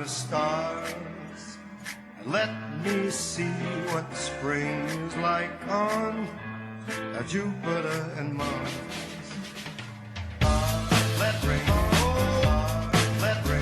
the stars. Let me see what spring is like on Jupiter and Mars. Let rain fall, let rain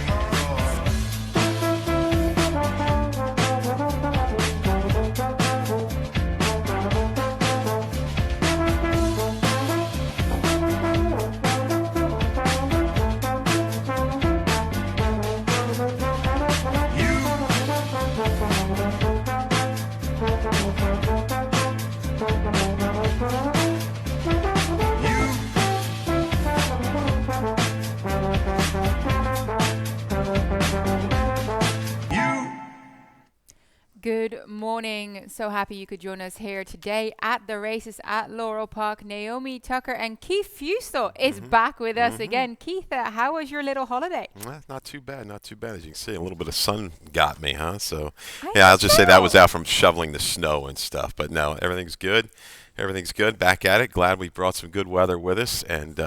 Good morning. So happy you could join us here today at the races at Laurel Park. Naomi Tucker and Keith Fustel is back with us again. Keith, how was your little holiday? Not too bad, not too bad. As you can see, a little bit of sun got me, huh? So, yeah, I'll just say that was out from shoveling the snow and stuff. But no, everything's good. Everything's good. Back at it. Glad we brought some good weather with us, and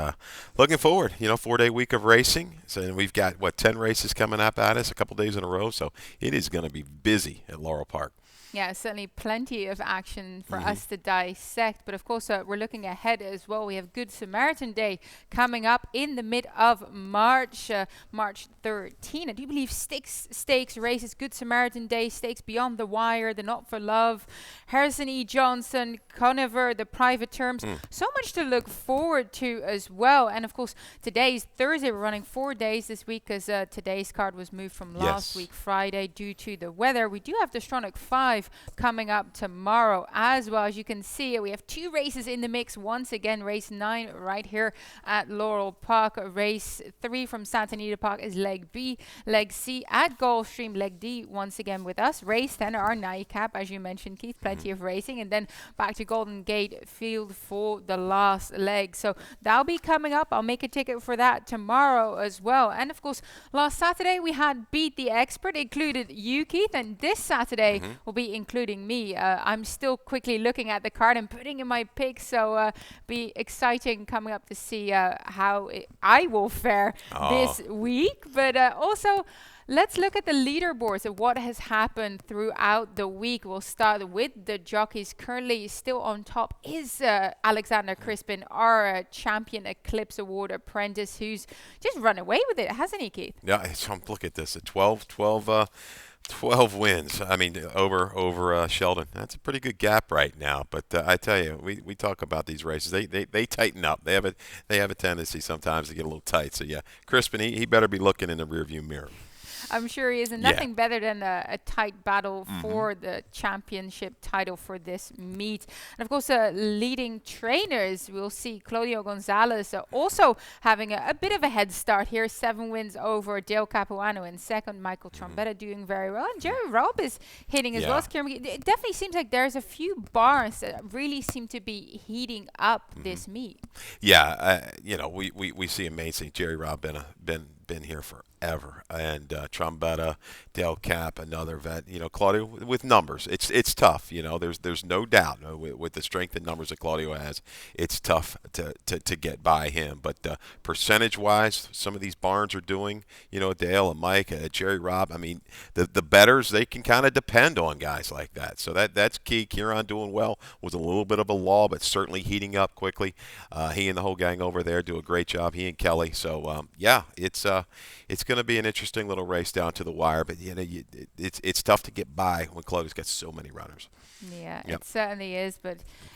looking forward. 4-day week of racing. So we've got 10 races coming up at us, a couple days in a row. So it is going to be busy at Laurel Park. Yeah, certainly plenty of action for us to dissect. But of course, we're looking ahead as well. We have Good Samaritan Day coming up in the mid of March, March 13. I do believe stakes races, Good Samaritan Day, Stakes Beyond the Wire, the Not for Love, Harrison E. Johnson, Conover, the Private Terms. So much to look forward to as well. And of course, today's Thursday. We're running 4 days this week because today's card was moved from last week, Friday, due to the weather. We do have the Stronach 5 coming up tomorrow as well. As you can see, we have 2 races in the mix once again. Race 9 right here at Laurel Park. Race 3 from Santa Anita Park is leg B. Leg C at Gulfstream. Leg D once again with us. Race 10 our nightcap, as you mentioned, Keith. Plenty of racing, and then back to Golden Gate Field for the last leg. So that'll be coming up. I'll make a ticket for that tomorrow as well. And of course, last Saturday we had Beat the Expert, included you, Keith, and this Saturday will be including me. I'm still quickly looking at the card and putting in my picks, so be exciting coming up to see how I will fare this week. But also, let's look at the leaderboards of what has happened throughout the week. We'll start with the jockeys. Currently still on top is Alexander Crispin, our Champion Eclipse Award apprentice, who's just run away with it, hasn't he, Keith? Yeah, look at this, 12 wins. I mean, over Sheldon. That's a pretty good gap right now. But I tell you, we talk about these races. They tighten up. They have a tendency sometimes to get a little tight. So yeah, Crispin, he better be looking in the rearview mirror. I'm sure he is. And nothing better than a tight battle for the championship title for this meet. And of course, leading trainers, we'll see Claudio Gonzalez also having a bit of a head start here. 7 wins over Dale Capuano in second. Michael Trombetta doing very well. And Jerry Robb is hitting as well as Kieran McGee. It definitely seems like there's a few bars that really seem to be heating up this meet. Yeah, we see amazing. Jerry Robb been here forever, and Trombetta, Dale Cap, another vet. Claudio with numbers. It's tough. There's no doubt with the strength and numbers that Claudio has. It's tough to get by him. But percentage-wise, some of these barns are doing. Dale, Mike, Jerry Robb. I mean, the betters, they can kind of depend on guys like that. So that's key. Kieran doing well, was a little bit of a lull, but certainly heating up quickly. He and the whole gang over there do a great job. He and Kelly. So it's going to be an interesting little race down to the wire, but it's tough to get by when Claudio's got so many runners. Yeah, it certainly is.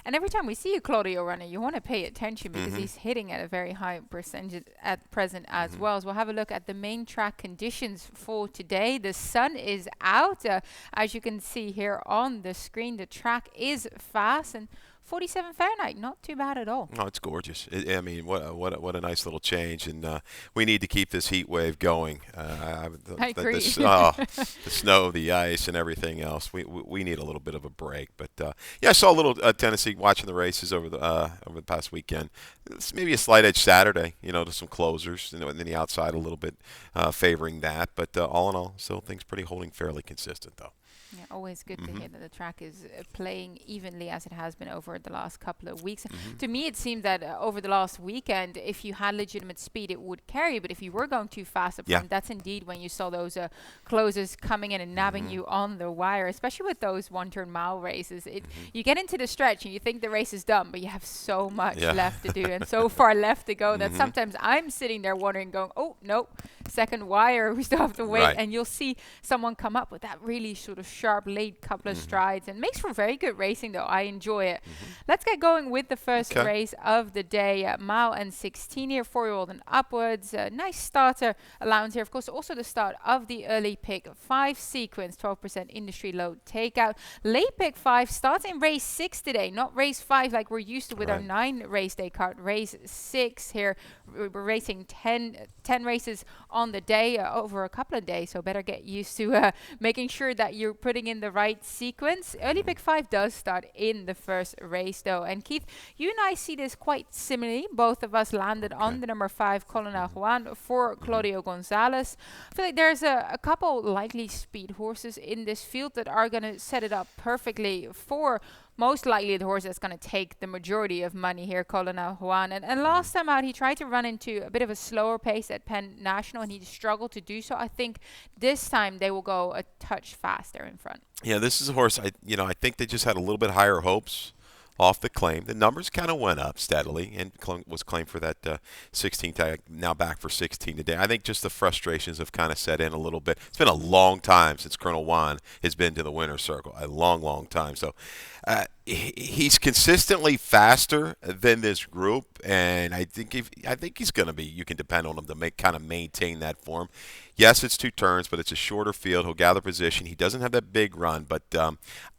And every time we see a Claudio runner, you want to pay attention because he's hitting at a very high percentage at present as well. So we'll have a look at the main track conditions for today. The sun is out. As you can see here on the screen, the track is fast and 47 Fahrenheit, not too bad at all. Oh, it's gorgeous. I mean, what a nice little change, and we need to keep this heat wave going. I agree. The snow, the ice, and everything else. We need a little bit of a break. But I saw a little Tennessee watching the races over the past weekend. It's maybe a slight edge Saturday, to some closers, and then the outside a little bit favoring that. But all in all, still things pretty holding fairly consistent though. Yeah, always good to hear that the track is playing evenly as it has been over the last couple of weeks. To me, it seemed that over the last weekend, if you had legitimate speed, it would carry. But if you were going too fast up Yeah. front, that's indeed when you saw those closers coming in and nabbing you on the wire, especially with those one-turn mile races. You get into the stretch and you think the race is done, but you have so much Yeah. left to do and so far left to go that sometimes I'm sitting there wondering, going, oh, no, second wire, we still have to wait. Right. And you'll see someone come up with that really sort of sharp late couple of strides, and makes for very good racing though. I enjoy it. Let's get going with the first Okay. race of the day, mile and 16 here, 4-year-old and upwards. Nice starter allowance here, of course. Also the start of the early pick 5 sequence, 12% industry load takeout. Late pick 5 starts in race 6 today, not race 5 like we're used to with our Right. 9 race day card. Race 6 here. We're racing 10 races on the day, over a couple of days, so better get used to making sure that you're putting in the right sequence. Early pick 5 does start in the first race though. And Keith, you and I see this quite similarly. Both of us landed on the number 5 Colonel Juan for Claudio Gonzalez. I feel like there's a couple likely speed horses in this field that are going to set it up perfectly for most likely the horse that's going to take the majority of money here, Colonel Juan. And last time out, he tried to run into a bit of a slower pace at Penn National, and he struggled to do so. I think this time they will go a touch faster in front. Yeah, this is a horse. I think they just had a little bit higher hopes off the claim. The numbers kind of went up steadily and was claimed for that 16 tag, now back for 16 today. I think just the frustrations have kind of set in a little bit. It's been a long time since Colonel Juan has been to the winner's circle, a long, long time. So he's consistently faster than this group, and I think he's going to be. You can depend on him to kind of maintain that form. Yes, it's 2 turns, but it's a shorter field. He'll gather position. He doesn't have that big run, but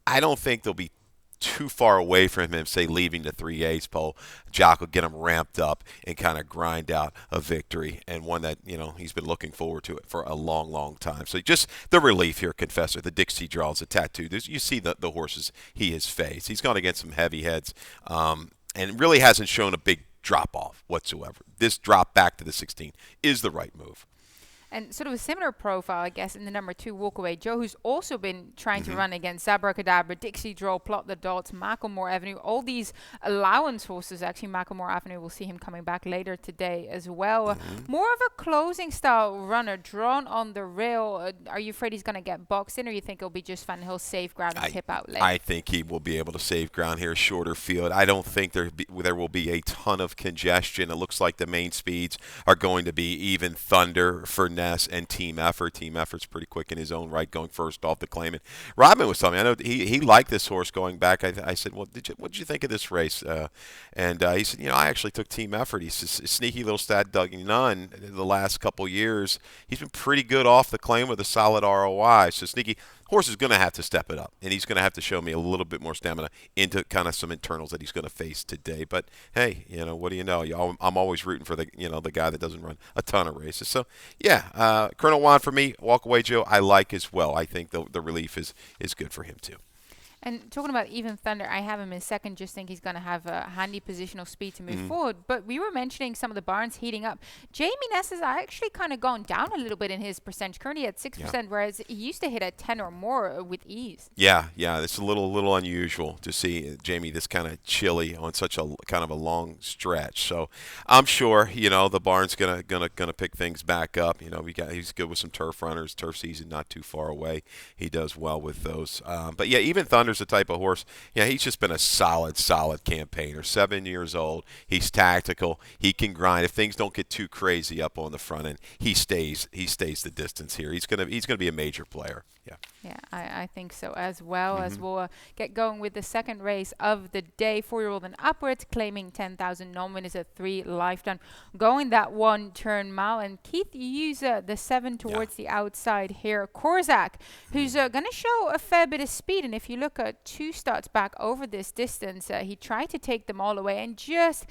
I don't think they'll be too far away from him, say, leaving the 3/8 pole. Jock will get him ramped up and kind of grind out a victory, and one that, he's been looking forward to it for a long, long time. So just the relief here, Confessor, the Dixie draws, the tattoo. You see the horses he has faced. He's gone against some heavy heads and really hasn't shown a big drop-off whatsoever. This drop back to the 16 is the right move. And sort of a similar profile, I guess, in the number 2 Walkaway Joe, who's also been trying to run against Abracadabra, Dixie Draw, Plot the Dots, Macklemore Avenue, all these allowance horses. Actually, Macklemore Avenue, we'll see him coming back later today as well. More of a closing style runner, drawn on the rail. Are you afraid he's going to get boxed in, or you think it'll be just fun? He'll save ground and tip out late? I think he will be able to save ground here, shorter field. I don't think there will be a ton of congestion. It looks like the main speeds are going to be Even Thunder, Furness, and Team Effort. Team Effort's pretty quick in his own right, going first off the claimant. Robin was telling me, I know he liked this horse going back. I said, well, what did you think of this race? And he said, I actually took Team Effort. He's a sneaky little stat dug none the last couple years. He's been pretty good off the claim with a solid ROI. So sneaky horse is going to have to step it up, and he's going to have to show me a little bit more stamina into kind of some internals that he's going to face today. But hey, what do you know? I'm always rooting for the guy that doesn't run a ton of races. So yeah, Colonel Juan for me, Walkaway Joe, I like as well. I think the relief is good for him too. And talking about Even Thunder, I have him in second. Just think he's going to have a handy positional speed to move forward. But we were mentioning some of the barns heating up. Jamie Ness has actually kind of gone down a little bit in his percentage. Currently at 6%, whereas he used to hit at 10 or more with ease. Yeah, it's a little unusual to see Jamie this kind of chilly on such a kind of a long stretch. So I'm sure the barn's gonna pick things back up. He's good with some turf runners. Turf season not too far away. He does well with those. But yeah, Even Thunder's the type of horse. Yeah, he's just been a solid campaigner. 7 years old. He's tactical. He can grind. If things don't get too crazy up on the front end, he stays the distance here. He's gonna be a major player. Yeah, I think so as well. As we'll get going with the second race of the day, 4-year-old and upwards, claiming 10,000 non-winners at 3 lifetime, going that 1 turn mile. And Keith, you use the 7 towards the outside here. Korzak, who's going to show a fair bit of speed. And if you look took 2 starts back over this distance. He tried to take them all away and just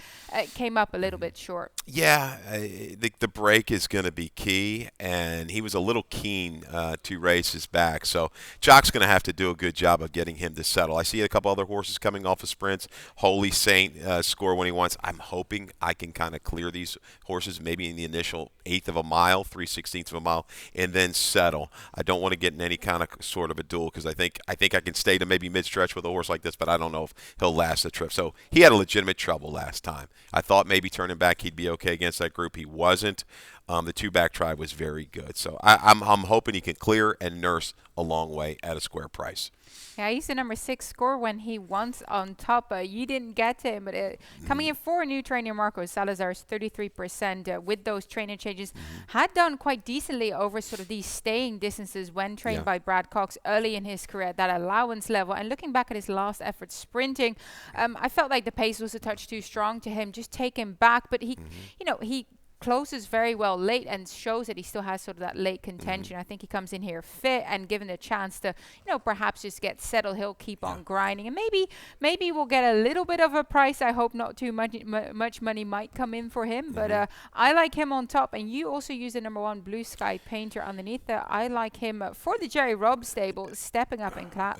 came up a little bit short. Yeah, the break is going to be key, and he was a little keen to race his back. So Jock's going to have to do a good job of getting him to settle. I see a couple other horses coming off of sprints. Holy Saint score when he wants. I'm hoping I can kind of clear these horses maybe in the initial eighth of a mile, 3/16 of a mile, and then settle. I don't want to get in any kind of sort of a duel because I think I can stay to maybe mid-stretch with a horse like this, but I don't know if he'll last the trip. So he had a legitimate trouble last time. I thought maybe turning back he'd be okay against that group. He wasn't. The two-back try was very good. So I'm hoping he can clear and nurse a long way at a square price. Yeah, he's the number 6 score when he wants on top. You didn't get to him, but coming in for a new trainer, Marco Salazar's 33% with those trainer changes, had done quite decently over sort of these staying distances when trained by Brad Cox early in his career, that allowance level. And looking back at his last effort sprinting, I felt like the pace was a touch too strong to him. Just take him back, but he closes very well late and shows that he still has sort of that late contention. I think he comes in here fit and given the chance to, perhaps just get settled. He'll keep on grinding, and maybe we'll get a little bit of a price. I hope not too much money might come in for him, but I like him on top. And you also use the number 1 Blue Sky Painter underneath there. I like him for the Jerry Robb stable, stepping up in class.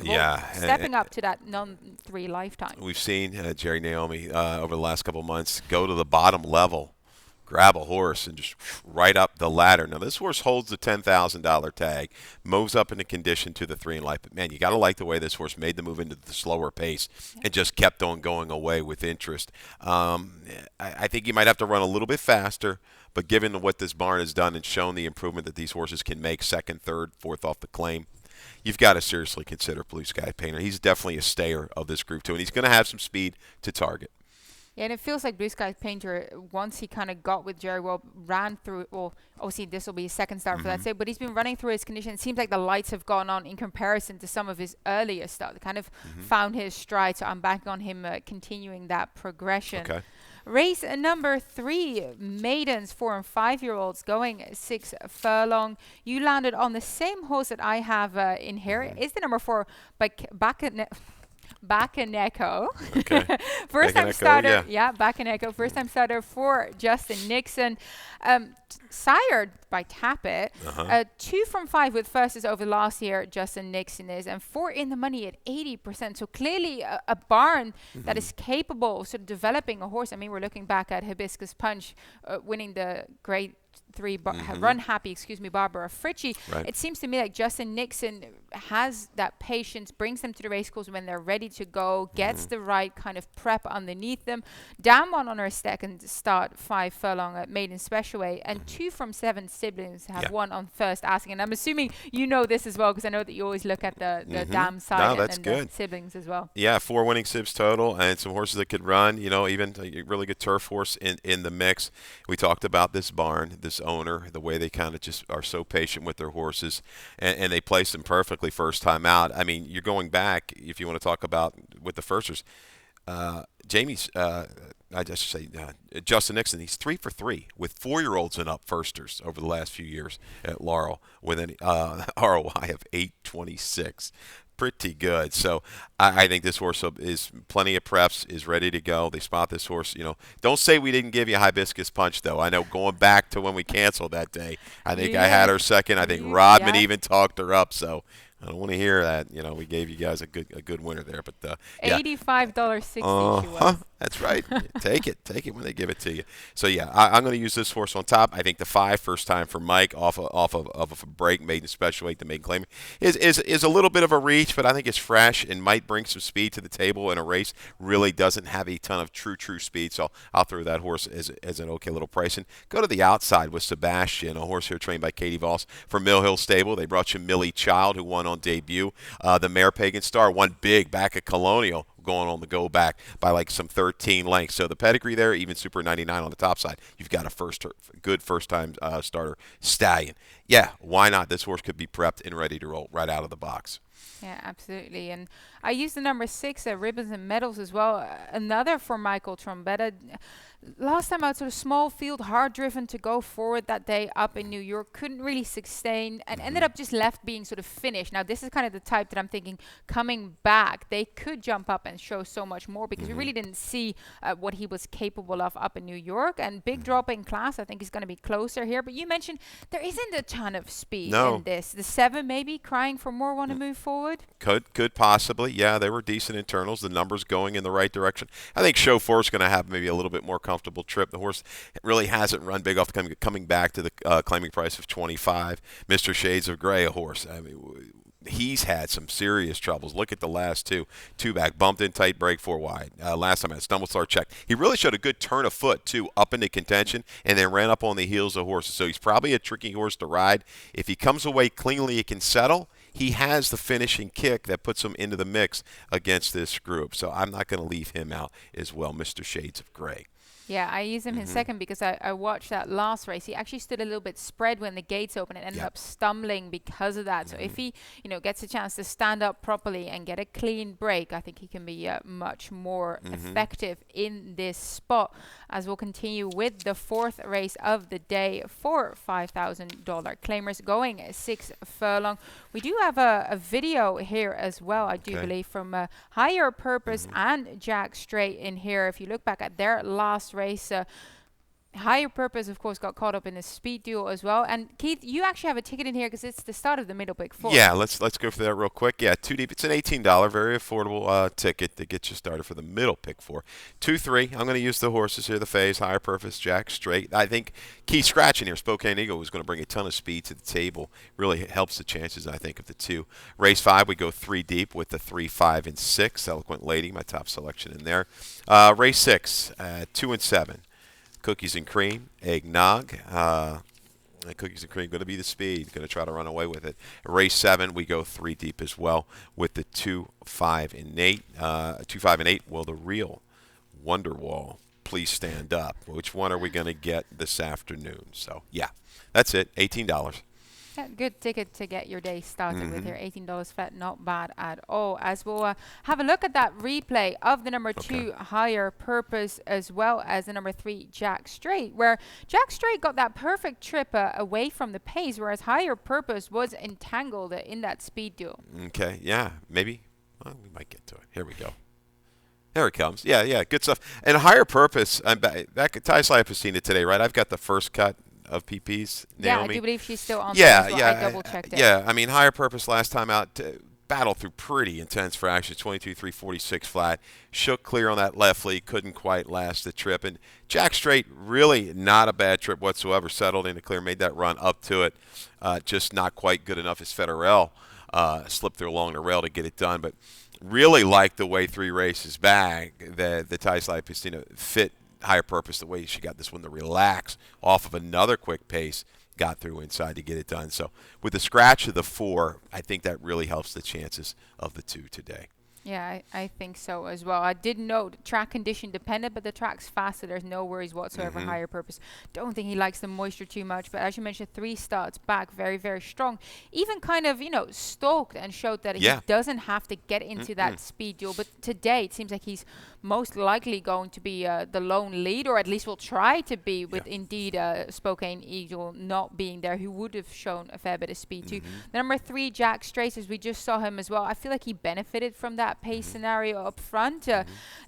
Stepping up to that non-3 lifetime. We've seen Jerry Naomi over the last couple of months go to the bottom level, grab a horse, and just right up the ladder. Now, this horse holds the $10,000 tag, moves up into condition to the 3 in life. But, man, you got to like the way this horse made the move into the slower pace and just kept on going away with interest. I think you might have to run a little bit faster, but given what this barn has done and shown the improvement that these horses can make second, third, fourth off the claim, you've got to seriously consider Blue Sky Painter. He's definitely a stayer of this group, too, and he's going to have some speed to target. Yeah, and it feels like Blue Sky Painter, once he kind of got with Jerry Robb, ran through, well, obviously this will be his second start for that say, but he's been running through his condition. It seems like the lights have gone on in comparison to some of his earlier stuff. Kind of found his stride, so I'm back on him continuing that progression. Okay. Race number 3, maidens, 4 and 5-year-olds going 6 furlong. You landed on the same horse that I have in here. It's the number 4, Bakaneko. Okay. First time Bakaneko, starter. Yeah, Bakaneko. First time starter for Justin Nixon. Sired by Tappet. 2 from 5 with firsts over last year, Justin Nixon is, and 4 in the money at 80%. So clearly a barn that is capable of sort of developing a horse. I mean, we're looking back at Hibiscus Punch winning the Grade 3 Run Happy, Barbara Fritchie. Right. It seems to me like Justin Nixon has that patience, brings them to the race course when they're ready to go, gets the right kind of prep underneath them. Down 1 on her second start, 5 furlong at Maiden Specialway, and 2 from 7 siblings have won on first asking. And I'm assuming you know this as well, because I know that you always look at the dam side and the siblings as well. Yeah, 4 winning sibs total, and some horses that could run, even a really good turf horse in the mix. We talked about this barn, this owner, the way they kind of just are so patient with their horses, and they place them perfectly first time out. I mean, you're going back, if you want to talk about with the firsters, Justin Nixon, he's 3 for 3 with 4-year-olds and up firsters over the last few years at Laurel with an ROI of 826. Pretty good. So I think this horse is plenty of preps, is ready to go. They spot this horse. Don't say we didn't give you Hibiscus Punch, though. I know going back to when we canceled that day, I think I had her second. I think Rodman even talked her up. So I don't want to hear that. We gave you guys a good winner there. But $85.60 she was. That's right. Take it when they give it to you. So I'm going to use this horse on top. I think the 5 first time for Mike off of a break Maiden Specialway to Maiden Claim is a little bit of a reach, but I think it's fresh and might bring some speed to the table in a race. Really doesn't have a ton of true speed, so I'll throw that horse as an okay little price. And go to the outside with Sebastian, a horse here trained by Katie Voss from Mill Hill Stable. They brought you Millie Child, who won on debut. The mare Pagan Star won big back at Colonial, going on the go back by like some 13 lengths. So the pedigree there, even Super 99 on the top side. You've got a good first-time starter stallion. Yeah, why not? This horse could be prepped and ready to roll right out of the box. Yeah, absolutely. And I used the number 6 at Ribbons and Medals as well. Another for Michael Trombetta. Last time out, sort of small field, hard driven to go forward that day up in New York. Couldn't really sustain and ended up just left being sort of finished. Now, this is kind of the type that I'm thinking coming back, they could jump up and show so much more because we really didn't see what he was capable of up in New York. And big drop in class, I think he's going to be closer here. But you mentioned there isn't a ton of speed No. in this. The 7 maybe crying for more, want to move forward? Could possibly. Yeah, they were decent internals. The numbers going in the right direction. I think Show 4 is going to have maybe a little bit more comfortable trip. The horse really hasn't run big off coming back to the claiming price of 25. Mr. Shades of Gray, a horse. I mean, he's had some serious troubles. Look at the last two back, bumped in tight break 4 wide. Last time I stumble start check. He really showed a good turn of foot too, up into contention, and then ran up on the heels of horses. So he's probably a tricky horse to ride. If he comes away cleanly, he can settle. He has the finishing kick that puts him into the mix against this group. So I'm not going to leave him out as well, Mr. Shades of Gray. Yeah, I use him in second because I watched that last race. He actually stood a little bit spread when the gates opened and ended up stumbling because of that. So if he, gets a chance to stand up properly and get a clean break, I think he can be much more effective in this spot. As we'll continue with the 4th race of the day for $5,000 claimers going 6 furlong. We do have a video here as well, I do believe, from Higher Purpose and Jack Straight in here. If you look back at their last race, Higher Purpose, of course, got caught up in a speed duel as well. And Keith, you actually have a ticket in here because it's the start of the middle pick 4. Yeah, let's go for that real quick. Yeah, 2 deep. It's an $18, very affordable ticket to get you started for the middle pick 4. 2-3. I'm going to use the horses here, the Fays, Higher Purpose, Jack Straight. I think Keith Scratching here, Spokane Eagle, is going to bring a ton of speed to the table. Really helps the chances, I think, of the 2. Race 5, we go 3 deep with the 3, 5, and 6. Eloquent Lady, my top selection in there. Race 6, 2 and 7. Cookies and Cream, Eggnog. Cookies and Cream going to be the speed. Going to try to run away with it. Race 7, we go 3 deep as well with the 2, 5, and 8. 2, 5, and 8. Will the real Wonderwall please stand up? Which one are we going to get this afternoon? So, yeah, that's it. $18. Yeah, good ticket to get your day started with here. $18 flat, not bad at all. As we'll have a look at that replay of the number 2 Higher Purpose as well as the number 3 Jack Straight, where Jack Straight got that perfect trip away from the pace, whereas Higher Purpose was entangled in that speed duel. Okay, yeah, maybe. Well, we might get to it. Here we go. There it comes. Yeah, good stuff. And Higher Purpose, I'm back. Tyslip has seen it today, right? I've got the first cut of PPs. Yeah, Naomi. I do believe she's still on. Yeah, well. yeah. I double checked it. Yeah, I mean, Higher Purpose last time out battled through pretty intense fractions, 22-3-46 flat. Shook clear on that left lead, couldn't quite last the trip. And Jack Straight, really not a bad trip whatsoever. Settled into clear, made that run up to it. Just not quite good enough as Federell slipped through along the rail to get it done. But really liked the way 3 races back that the Tyslip Pistina fit Higher Purpose, the way she got this one to relax off of another quick pace, got through inside to get it done. So with the scratch of the 4, I think that really helps the chances of the 2 today. Yeah, I think so as well. I did note track condition dependent, but the track's fast, so there's no worries whatsoever. Higher Purpose. Don't think he likes the moisture too much, but as you mentioned, 3 starts back, very, very strong. Even kind of, stalked and showed that he doesn't have to get into that speed duel. But today, it seems like he's most likely going to be the lone lead, or at least will try to be, with indeed Spokane Eagle not being there, who would have shown a fair bit of speed too. The number 3, Jack Strates, as we just saw him as well. I feel like he benefited from that pace scenario up front.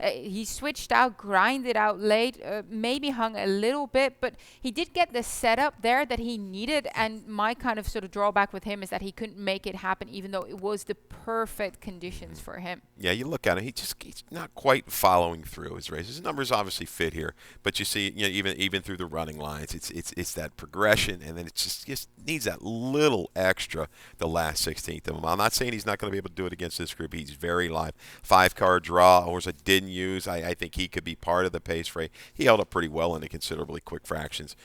He switched out, grinded out late, maybe hung a little bit, but he did get the setup there that he needed. And my kind of sort of drawback with him is that he couldn't make it happen, even though it was the perfect conditions for him. Yeah, you look at him, he's not quite following through his races. His numbers obviously fit here, but you see, even through the running lines, it's that progression, and then it just needs that little extra the last 16th of them. I'm not saying he's not going to be able to do it against this group. He's very live. 5-card draw, a horse I didn't use. I think he could be part of the pace freight. He held up pretty well in the considerably quick fractions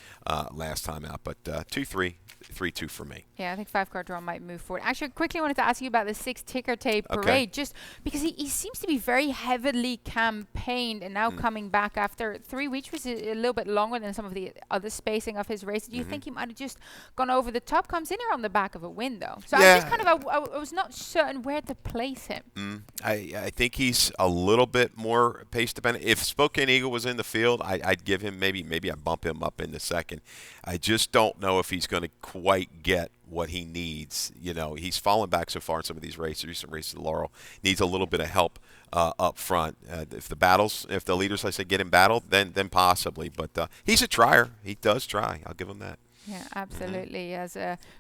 last time out, but 2-3. 3-2 for me. Yeah, I think 5-card draw might move forward. Actually, quickly wanted to ask you about the 6 ticker tape parade, just because he seems to be very heavily campaigned and now coming back after 3 weeks, which is a little bit longer than some of the other spacing of his races. Do you think he might have just gone over the top? Comes in here on the back of a win, though. So Yeah. I just kind of, I was not certain where to place him. I think he's a little bit more pace dependent. If Spokane Eagle was in the field, I'd give him maybe I bump him up in the second. I just don't know if he's going to quite get what he needs. You know, he's fallen back so far in some of these races, recent races. Laurel needs a little bit of help up front. If the leaders, like I say, get him battled, then possibly. But he's a trier. He does try. I'll give him that. Yeah, absolutely. As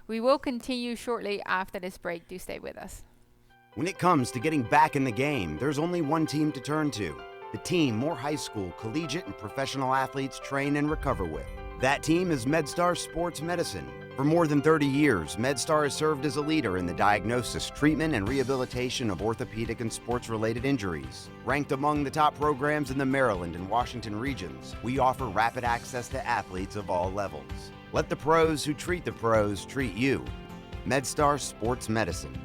we will continue shortly after this break. Do stay with us. When it comes to getting back in the game, there's only one team to turn to. The team more high school, collegiate, and professional athletes train and recover with. That team is Medstar Sports Medicine. For more than 30 years, Medstar has served as a leader in the diagnosis, treatment, and rehabilitation of orthopedic and sports-related injuries. Ranked among the top programs in the Maryland and Washington regions, we offer rapid access to athletes of all levels. Let the pros who treat the pros treat you. Medstar Sports Medicine.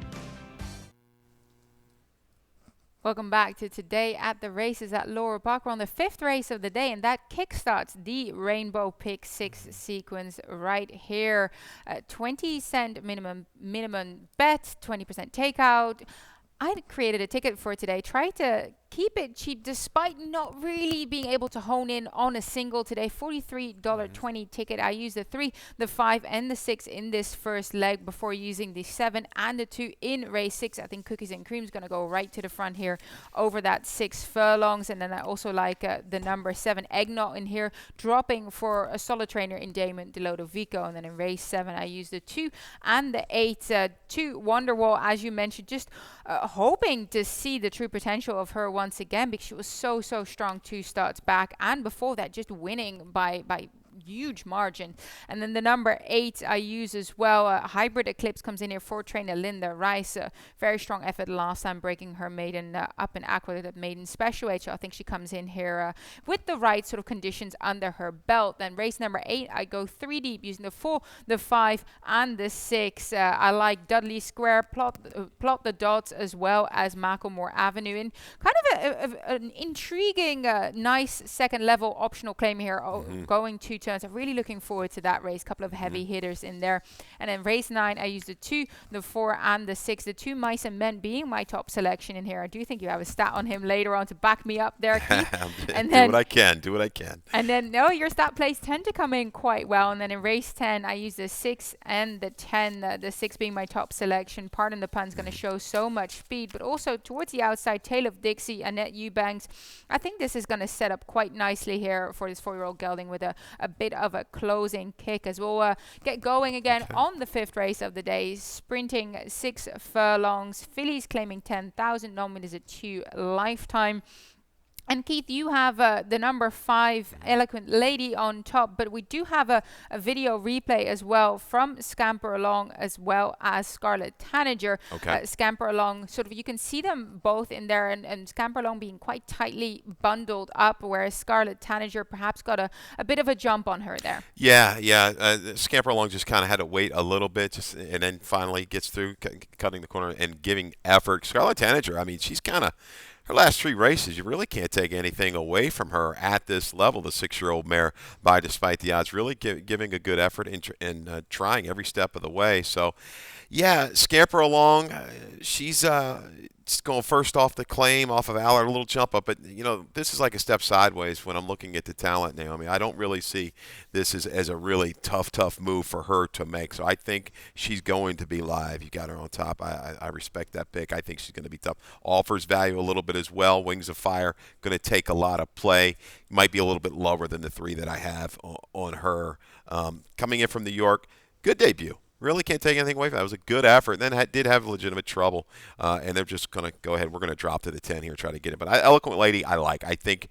Welcome back to Today at the Races at Laurel Park. We're on the 5th race of the day, and that kickstarts the Rainbow Pick 6 sequence right here. 20-cent minimum bet, 20% takeout. I created a ticket for today. Try to keep it cheap despite not really being able to hone in on a single today. $43.20 ticket. I used the 3, the 5, and the 6 in this first leg before using the 7 and the 2 in race 6. I think Cookies and Cream is going to go right to the front here over that 6 furlongs. And then I also like the number 7 Eggnog in here, dropping for a solid trainer in Damon Delodovico. And then in race 7, I used the 2 and the 8 to Wonderwall, as you mentioned, just hoping to see the true potential of her once again, because she was so strong 2 starts back, and before that just winning by huge margin. And then the number 8 I use as well. Hybrid Eclipse comes in here for trainer Linda Rice. Very strong effort last time, breaking her maiden up in Aqua, that maiden special weight. So I think she comes in here with the right sort of conditions under her belt. Then race number 8, I go 3 deep using the 4, the 5, and the 6. I like Dudley Square, plot the dots, as well as Macklemore Avenue, in kind of an intriguing, nice second level optional claim here, going 2 turns. I'm really looking forward to that race. Couple of heavy hitters in there. And then race 9, I use the 2, the 4, and the 6. The 2 Mice and Men being my top selection in here. I do think you have a stat on him later on to back me up there, Keith. And do what I can. And then, no, your stat plays tend to come in quite well. And then in race 10, I use the 6 and the 10, the 6 being my top selection. Pardon the pun's going to show so much speed, but also towards the outside, Tale of Dixie, Annette Eubanks. I think this is going to set up quite nicely here for this 4-year-old gelding with a bit of a closing kick, as we'll get going again on the 5th race of the day, sprinting 6 furlongs. Fillies claiming 10,000. Nomin is a 2 lifetime. And Keith, you have the number 5 Eloquent Lady on top, but we do have a video replay as well from Scamper Along, as well as Scarlet Tanager. Scamper Along, sort of, you can see them both in there, and Scamper Along being quite tightly bundled up, whereas Scarlet Tanager perhaps got a bit of a jump on her there. Yeah. Scamper Along just kind of had to wait a little bit, and then finally gets through, cutting the corner and giving effort. Scarlet Tanager, I mean, she's kind of, her last 3 races, you really can't take anything away from her at this level. The 6-year-old mare, by despite the odds, really giving a good effort and trying every step of the way. So, yeah, Scamper Along, she's going first off the claim, off of Allard, a little jump up. But, you know, this is like a step sideways when I'm looking at the talent, Naomi. I don't really see this as a really tough move for her to make. So I think she's going to be live. You got her on top. I respect that pick. I think she's going to be tough. Offers value a little bit as well. Wings of Fire, going to take a lot of play. Might be a little bit lower than the 3 that I have on her. Coming in from New York, good debut. Really can't take anything away from that. It was a good effort. And then did have legitimate trouble. And they're just going to go ahead. We're going to drop to the 10 here and try to get it. But Eloquent Lady, I like. I think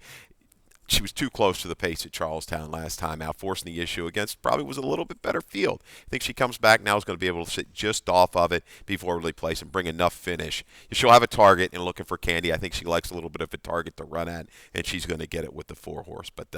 she was too close to the pace at Charlestown last time out, forcing the issue against probably was a little bit better field. I think she comes back now is going to be able to sit just off of it before really place and bring enough finish. She'll have a target and looking for Candy. I think she likes a little bit of a target to run at, and she's going to get it with the 4 horse. But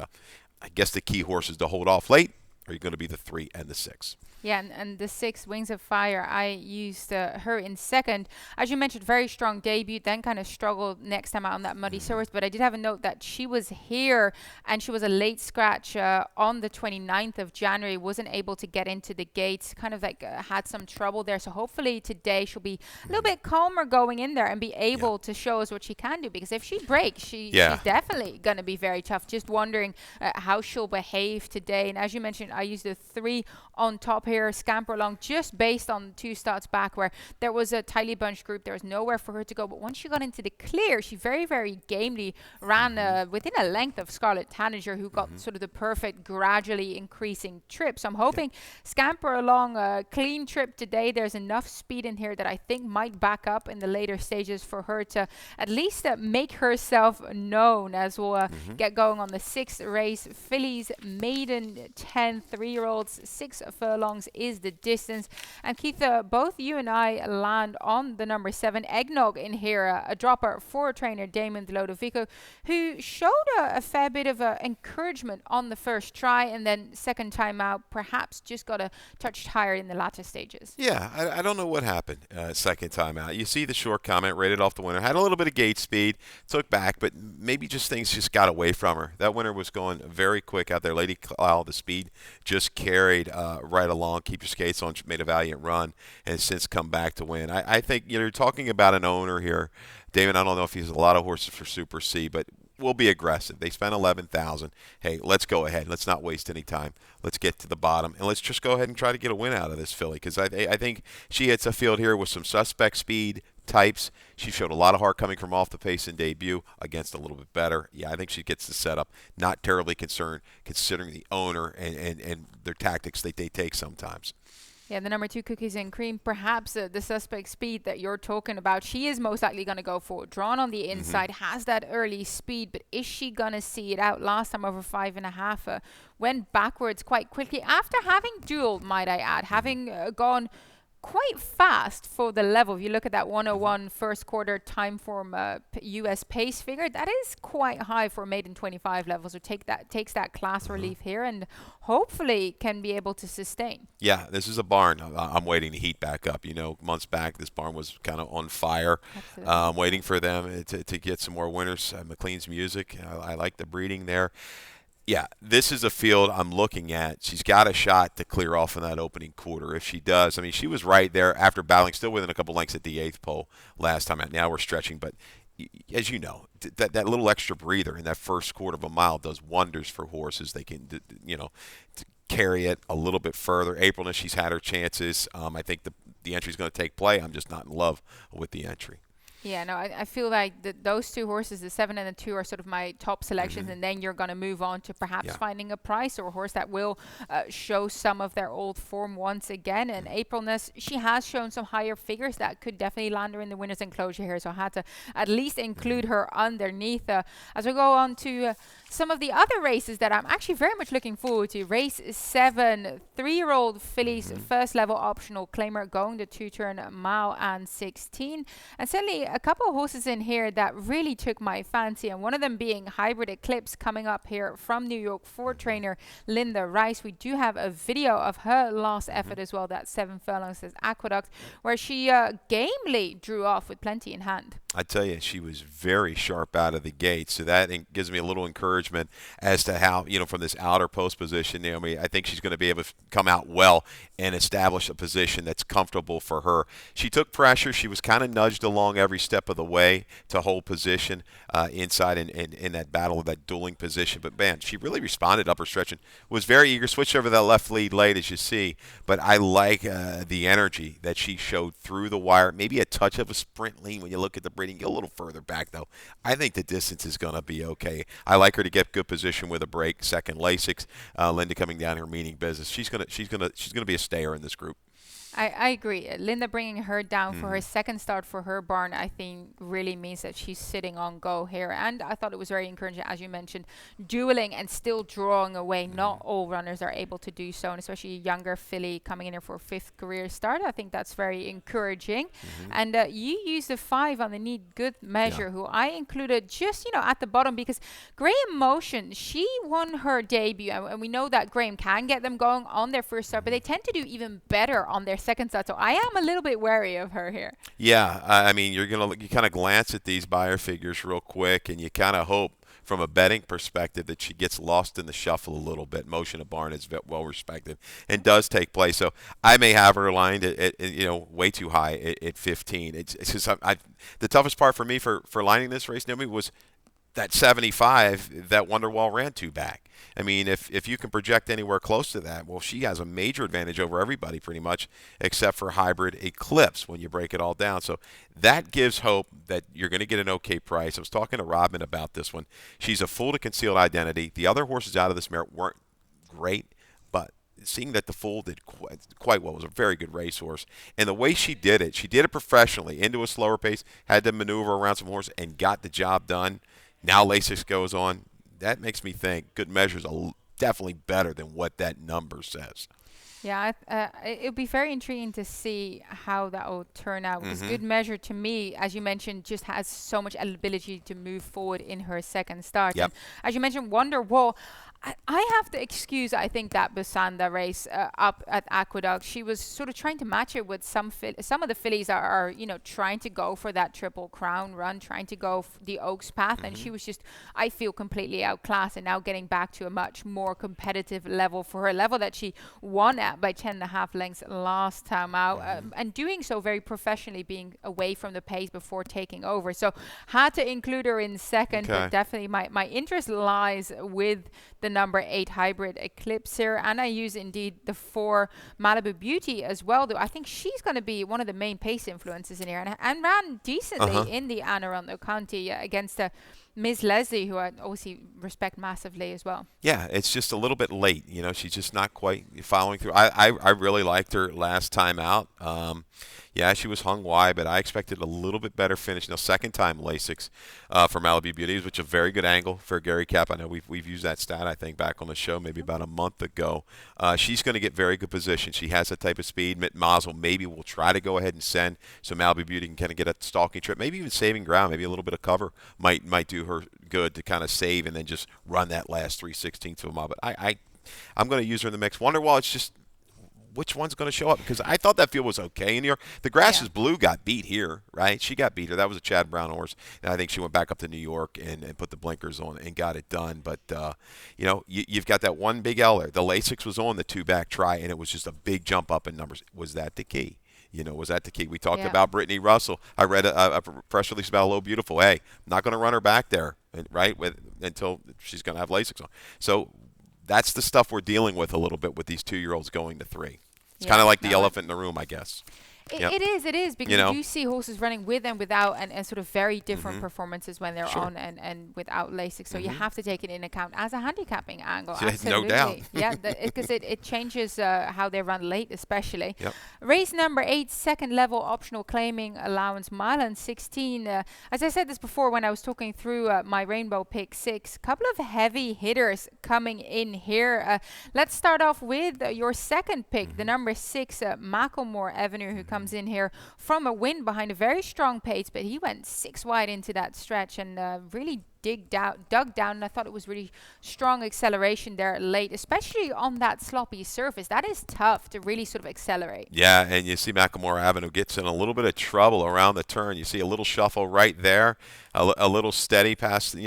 I guess the key horse is to hold off late are you going to be the 3 and the 6? Yeah, and the 6 Wings of Fire, I used her in second. As you mentioned, very strong debut, then kind of struggled next time out on that muddy surface. But I did have a note that she was here and she was a late scratch on the 29th of January, wasn't able to get into the gates, kind of like had some trouble there. So hopefully today she'll be a little bit calmer going in there and be able to show us what she can do. Because if she breaks, she's definitely going to be very tough. Just wondering how she'll behave today. And as you mentioned, I used the 3 on top here, scamper along just based on 2 starts back where there was a tightly bunched group. There was nowhere for her to go. But once she got into the clear, she very, very gamely ran within a length of Scarlett Tanager, who got sort of the perfect gradually increasing trip. So I'm hoping scamper along a clean trip today. There's enough speed in here that I think might back up in the later stages for her to at least make herself known, as we'll get going on the 6th race. Fillies, maiden 10, 3-year-olds, 6 furlongs is the distance. And Keith, both you and I land on the number 7 Eggnog in here, a dropper for trainer Damon Lodovico, who showed a fair bit of encouragement on the first try, and then second time out perhaps just got a touch higher in the latter stages. Yeah, I don't know what happened second time out. You see the short comment rated off the winner, had a little bit of gate speed, took back, but maybe just things just got away from her. That winner was going very quick out there. Lady Clow, the speed just carried right along. Keep Your Skates On made a valiant run and has since come back to win. I think you're talking about an owner here. David, I don't know if he has a lot of horses for Super C, but will be aggressive. They spent $11,000. Hey, let's go ahead. Let's not waste any time. Let's get to the bottom, and let's just go ahead and try to get a win out of this filly, because I think she hits a field here with some suspect speed types. She showed a lot of heart coming from off the pace in debut against a little bit better. Yeah, I think she gets the setup. Not terribly concerned considering the owner and their tactics that they take sometimes. Yeah, the number 2 Cookies and Cream, perhaps the suspect speed that you're talking about. She is most likely going to go for it. Drawn on the inside, has that early speed, but is she going to see it out? Last time over 5.5, went backwards quite quickly after having dueled, might I add, having gone quite fast for the level. If you look at that 101 first quarter time form US pace figure, that is quite high for a maiden 25 level. So takes that class relief here and hopefully can be able to sustain. Yeah, this is a barn. I'm waiting to heat back up. You know, months back, this barn was kind of on fire. I'm waiting for them to get some more winners. McLean's Music, I like the breeding there. Yeah, this is a field I'm looking at. She's got a shot to clear off in that opening quarter. If she does, I mean, she was right there after battling, still within a couple lengths at the 8th pole last time out. Now we're stretching, but as you know, that little extra breather in that first quarter of a mile does wonders for horses. They can, carry it a little bit further. Aprilness, she's had her chances. I think the entry's going to take play. I'm just not in love with the entry. Yeah, no, I feel like those 2 horses, the 7 and the 2, are sort of my top selections, and then you're going to move on to perhaps finding a price or a horse that will show some of their old form once again. And Aprilness, she has shown some higher figures that could definitely land her in the winner's enclosure here, so I had to at least include her underneath. As we go on to some of the other races that I'm actually very much looking forward to. Race 7, 3-year-old fillies, first level optional claimer, going the 2-turn mile and 16. And certainly a couple of horses in here that really took my fancy, and one of them being Hybrid Eclipse, coming up here from New York for trainer Linda Rice. We do have a video of her last effort as well, that 7 furlongs as Aqueduct, where she gamely drew off with plenty in hand. I tell you, she was very sharp out of the gate, so that gives me a little encouragement as to how, from this outer post position, Naomi, I think she's going to be able to come out well and establish a position that's comfortable for her. She took pressure. She was kind of nudged along every step of the way to hold position inside in that battle of that dueling position. But, man, she really responded upper stretch and was very eager. Switched over that left lead late, as you see. But I like the energy that she showed through the wire. Maybe a touch of a sprint lean when you look at the breeding. Get a little further back, though. I think the distance is going to be okay. I like her to get good position with a break. Second, Lasix. Linda coming down here meaning business. She's gonna be a stayer in this group. I agree. Linda bringing her down for her second start for her barn, I think really means that she's sitting on go here. And I thought it was very encouraging, as you mentioned, dueling and still drawing away. Not all runners are able to do so, and especially a younger filly coming in here for a fifth career start. I think that's very encouraging. And you used a 5 on the Need Good measure, who I included just, at the bottom because Graham Motion, she won her debut, and we know that Graham can get them going on their first start, but they tend to do even better on their second start. So I am a little bit wary of her here. Yeah, I mean, you kind of glance at these buyer figures real quick, and you kind of hope from a betting perspective that she gets lost in the shuffle a little bit. Motion of Barn is well respected and does take place. So I may have her lined at way too high at 15. It's just the toughest part for me for lining this race, Naomi, was that 75 that Wonderwall ran to back. I mean, if you can project anywhere close to that, well, she has a major advantage over everybody pretty much, except for Hybrid Eclipse when you break it all down. So that gives hope that you're going to get an okay price. I was talking to Robin about this one. She's a full to concealed identity. The other horses out of this mare weren't great, but seeing that the foal did quite well. It was a very good racehorse. And the way she did it professionally, into a slower pace, had to maneuver around some horses and got the job done. Now Lasix goes on. That makes me think Good Measure's definitely better than what that number says. Yeah, it'll be very intriguing to see how that will turn out. Because Good Measure, to me, as you mentioned, just has so much ability to move forward in her second start. Yep. And as you mentioned, Wonderwall, I have to excuse, I think, that Busanda race up at Aqueduct. She was sort of trying to match it with some of the fillies are trying to go for that Triple Crown run, trying to go the Oaks path, and she was just, I feel, completely outclassed, and now getting back to a much more competitive level for her, level that she won at by 10.5 lengths last time out, and doing so very professionally, being away from the pace before taking over. So had to include her in second, but definitely my interest lies with the number 8 Hybrid Eclipse here, and I use indeed the 4 Malibu Beauty as well, though I think she's going to be one of the main pace influences in here, and ran decently in the Anne Arundel County against Ms. Leslie, who I obviously respect massively as well. Yeah, it's just a little bit late. She's just not quite following through. I really liked her last time out. Yeah, she was hung wide, but I expected a little bit better finish. Now, second time Lasix for Malibu Beauty, which is a very good angle for Gary Cap. I know we've used that stat, I think, back on the show maybe about a month ago. She's going to get very good position. She has that type of speed. Mitt Mazel maybe will try to go ahead and send, so Malibu Beauty can kind of get a stalking trip, maybe even saving ground, maybe a little bit of cover might do her good to kind of save and then just run that last 3/16 of a mile. But I'm going to use her in the mix. Wonderwall, it's just which one's going to show up, because I thought that field was okay in New York. The Grass is Blue got beat here, right? She got beat here. That was a Chad Brown horse, and I think she went back up to New York and put the blinkers on and got it done. But you've got that one big L there. The Lasix was on the 2-back try, and it was just a big jump up in numbers. Was that the key? Was that the key? We talked about Brittany Russell. I read a press release about Hello Beautiful. Hey, I'm not going to run her back there, right, until she's going to have Lasix on. So that's the stuff we're dealing with a little bit with these 2-year-olds going to 3. It's kind of like the elephant in the room, I guess. It is, because you do see horses running with and without, and sort of very different performances when they're on and without Lasix. So you have to take it in account as a handicapping angle. Absolutely. No doubt. Yeah, because it changes how they run late, especially. Race number 8, second level optional claiming allowance, mile and 16. As I said this before when I was talking through my Rainbow Pick 6, a couple of heavy hitters coming in here. Let's start off with your second pick, the number 6, Macklemore Avenue, who comes in here from a win behind a very strong pace, but he went 6 wide into that stretch and really dug down, and I thought it was really strong acceleration there late, especially on that sloppy surface. That is tough to really sort of accelerate. Yeah, and you see Macklemore Avenue gets in a little bit of trouble around the turn. You see a little shuffle right there, a little steady past the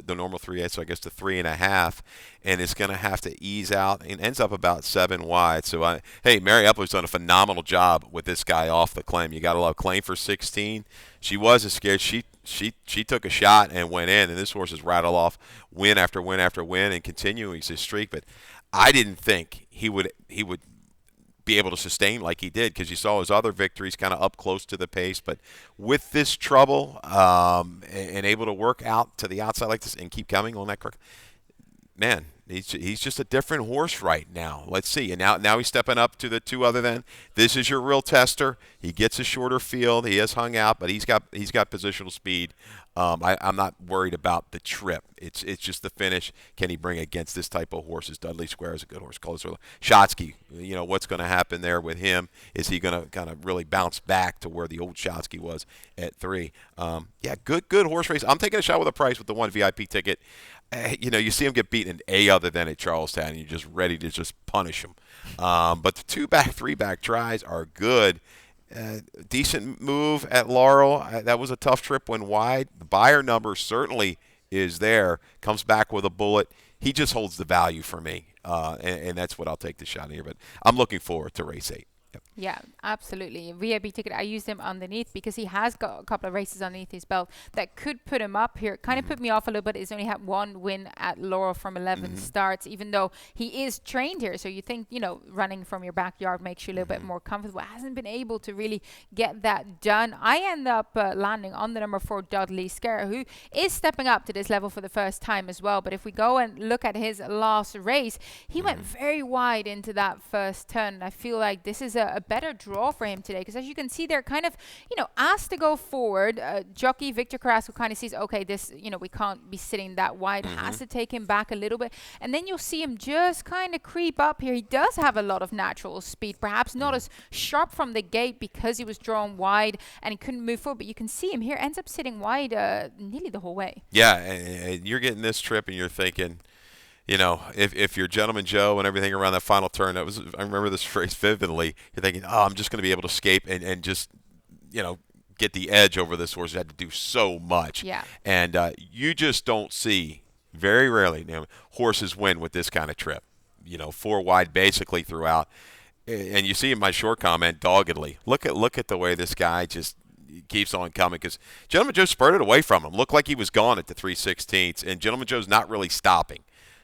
normal 3/8, so I guess the 3.5, and it's going to have to ease out and ends up about 7 wide. So Mary Epler's done a phenomenal job with this guy off the claim. You got to love claim for 16. She wasn't scared. She took a shot and went in, and this horse has rattled off win after win after win and continuing his streak. But I didn't think he would be able to sustain like he did, because you saw his other victories kind of up close to the pace. But with this trouble and able to work out to the outside like this and keep coming on that, man, He's just a different horse right now. Let's see. And now he's stepping up to the two other than. This is your real tester. He gets a shorter field. He has hung out, but he's got positional speed. I'm not worried about the trip. It's just the finish. Can he bring against this type of horses? Dudley Square is a good horse. Closer. Shotsky, what's going to happen there with him? Is he going to kind of really bounce back to where the old Shotsky was at 3? Good horse race. I'm taking a shot with a price with the 1 VIP ticket. You see him get beaten in A other than at Charlestown, and you're just ready to just punish him. But the 2-back, 3-back tries are good. Decent move at Laurel. That was a tough trip when wide. The buyer number certainly is there. Comes back with a bullet. He just holds the value for me, and that's what I'll take the shot here. But I'm looking forward to race 8. Yep. Yeah, absolutely. VIP ticket, I used him underneath because he has got a couple of races underneath his belt that could put him up here. Kind of put me off a little bit. He's only had 1 win at Laurel from 11 starts, even though he is trained here. So you think, running from your backyard makes you a little bit more comfortable. Hasn't been able to really get that done. I end up landing on the number 4, Dudley Scare, who is stepping up to this level for the first time as well. But if we go and look at his last race, he went very wide into that first turn. And I feel like this is a better draw for him today, because as you can see, they're kind of, asked to go forward. Jockey Victor Carrasco kind of sees, okay, this, we can't be sitting that wide, has to take him back a little bit, and then you'll see him just kind of creep up here. He does have a lot of natural speed, perhaps not as sharp from the gate because he was drawn wide and he couldn't move forward, but you can see him here, ends up sitting wide nearly the whole way. Yeah, and you're getting this trip and you're thinking, if you're Gentleman Joe and everything around that final turn, I remember this phrase vividly. You're thinking, I'm just going to be able to escape and just, get the edge over this horse. You had to do so much. Yeah. And you just don't see, very rarely, horses win with this kind of trip. 4 wide basically throughout. And you see in my short comment, doggedly. Look at the way this guy just keeps on coming, because Gentleman Joe spurted away from him. Looked like he was gone at the 3/16, and Gentleman Joe's not really stopping.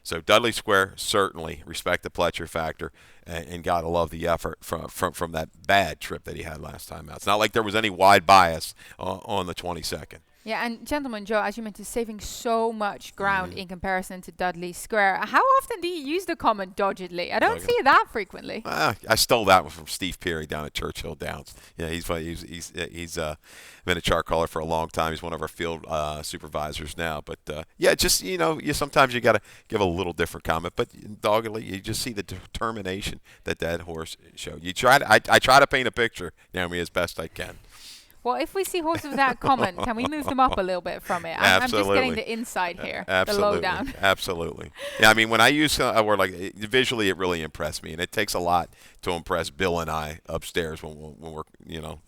So Dudley Square, certainly respect the Pletcher factor, and gotta love the effort from that bad trip that he had last time out. It's not like there was any wide bias on the 22nd. Yeah, and Gentleman Joe, as you mentioned, saving so much ground in comparison to Dudley Square. How often do you use the comment doggedly? I don't see it that frequently. I stole that one from Steve Peary down at Churchill Downs. Yeah, he's been a chart caller for a long time. He's one of our field supervisors now. But sometimes you got to give a little different comment. But doggedly, you just see the determination that horse showed. I try to paint a picture, Naomi, as best I can. Well, if we see horses with that comment, can we move them up a little bit from it? I'm just getting the inside here, the lowdown. Absolutely. Yeah, I mean, when I use a word like visually, it really impressed me, and it takes a lot to impress Bill and I upstairs when we're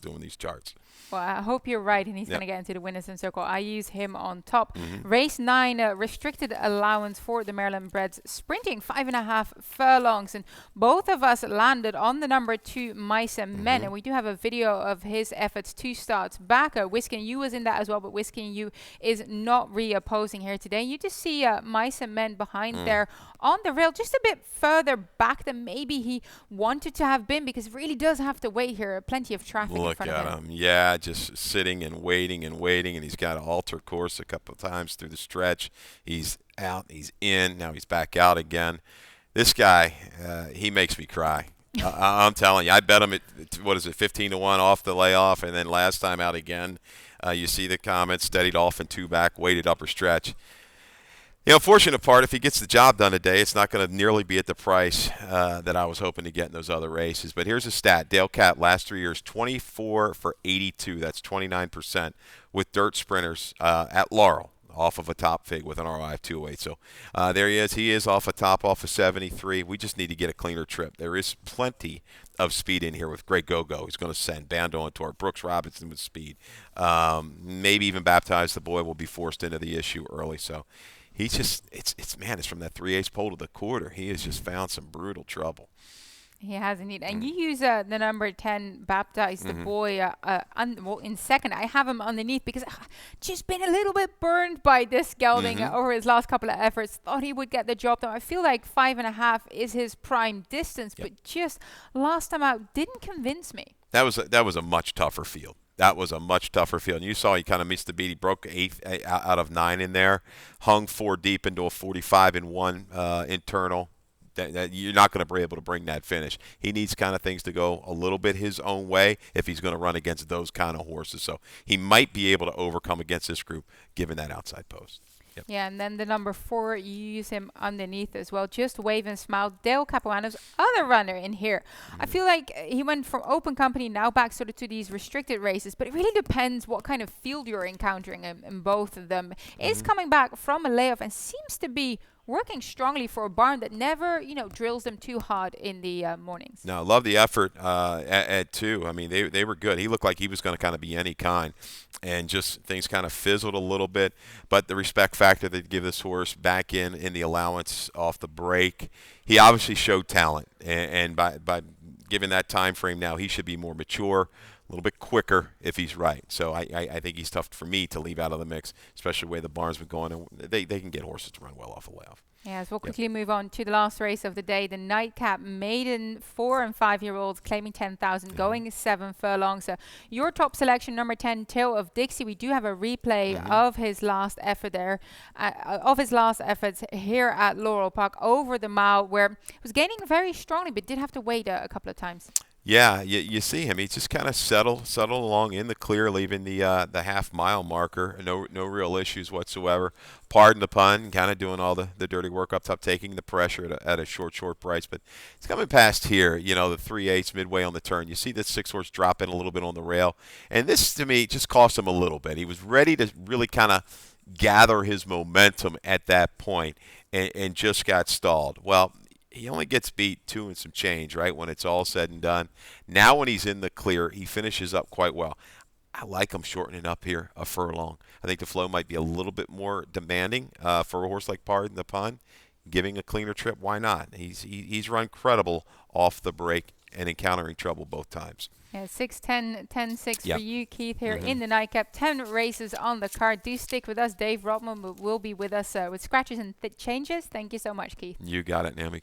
doing these charts. Well, I hope you're right, and he's going to get into the winners in circle. I use him on top. Race 9, restricted allowance for the Maryland Breds, sprinting 5.5 furlongs, and both of us landed on the number 2, Mice and Men, and we do have a video of his efforts 2 starts back. Whiskey and You was in that as well, but Whiskey and You is not re-opposing here today. You just see Mice and Men behind there on the rail, just a bit further back than maybe he wanted to have been, because it really does have to wait here. Plenty of traffic in front of him. Look at him. Yeah, just sitting and waiting, and he's got to alter course a couple of times through the stretch. He's out, he's in, now he's back out again. This guy, he makes me cry. I'm telling you, I bet him at 15-1 off the layoff, and then last time out again. You see the comments, steadied off and 2 back, weighted upper stretch. The unfortunate part, if he gets the job done today, it's not going to nearly be at the price that I was hoping to get in those other races. But here's a stat. Dale Cat, last 3 years, 24 for 82. That's 29% with dirt sprinters at Laurel, off of a top fig with an ROI of 208. So there he is. He is off a top, off of 73. We just need to get a cleaner trip. There is plenty of speed in here with Greg Gogo. He's going to send Bando on tour. Brooks Robinson with speed. Maybe even Baptize the Boy will be forced into the issue early. So he's just, it's from that 3/8 pole to the quarter. He has just found some brutal trouble. He has indeed. And you use the number 10, Baptize the Boy, in second. I have him underneath because just been a little bit burned by this gelding over his last couple of efforts. Thought he would get the job done. I feel like 5.5 is his prime distance, but just last time out didn't convince me. that was a much tougher field. That was a much tougher field. And you saw he kind of missed the beat. He broke out of 9 in there, hung 4 deep into a 45 in 1 internal. That you're not going to be able to bring that finish. He needs kind of things to go a little bit his own way if he's going to run against those kind of horses. So he might be able to overcome against this group given that outside post. Yep. Yeah, and then the number 4, you use him underneath as well. Just Wave and Smile, Dale Capuano's other runner in here. I feel like he went from open company now back sort of to these restricted races, but it really depends what kind of field you're encountering in both of them. Is coming back from a layoff and seems to be working strongly for a barn that never, drills them too hard in the mornings. No, I love the effort at 2. I mean, they were good. He looked like he was going to kind of be any kind, and just things kind of fizzled a little bit. But the respect factor they give this horse back in the allowance off the break, he obviously showed talent. And by given that time frame now, he should be more mature, a little bit quicker if he's right. So I think he's tough for me to leave out of the mix, especially the way the barn's been going. And they can get horses to run well off a layoff. Yes, we'll quickly move on to the last race of the day, the nightcap maiden 4 and 5-year-olds claiming 10,000, going 7 furlongs. Your top selection, number 10, Tail of Dixie. We do have a replay of his last effort there, of his last efforts here at Laurel Park over the mile, where he was gaining very strongly, but did have to wait a couple of times. Yeah, you see him. He's just kind of settled along in the clear, leaving the half-mile marker. No real issues whatsoever. Pardon the pun, kind of doing all the dirty work up top, taking the pressure at a short price. But it's coming past here, the 3/8 midway on the turn. You see the 6-horse drop in a little bit on the rail. And this, to me, just cost him a little bit. He was ready to really kind of gather his momentum at that point and just got stalled. Well, he only gets beat 2 and some change, right, when it's all said and done. Now when he's in the clear, he finishes up quite well. I like him shortening up here a furlong. I think the flow might be a little bit more demanding for a horse like Pardon the Pun. Giving a cleaner trip, why not? He's run credible off the break and encountering trouble both times. Yeah, 6-10, 10-6 Yep. for you, Keith, here in the nightcap. 10 races on the card. Do stick with us. Dave Rodman will be with us with scratches and changes. Thank you so much, Keith. You got it, Naomi.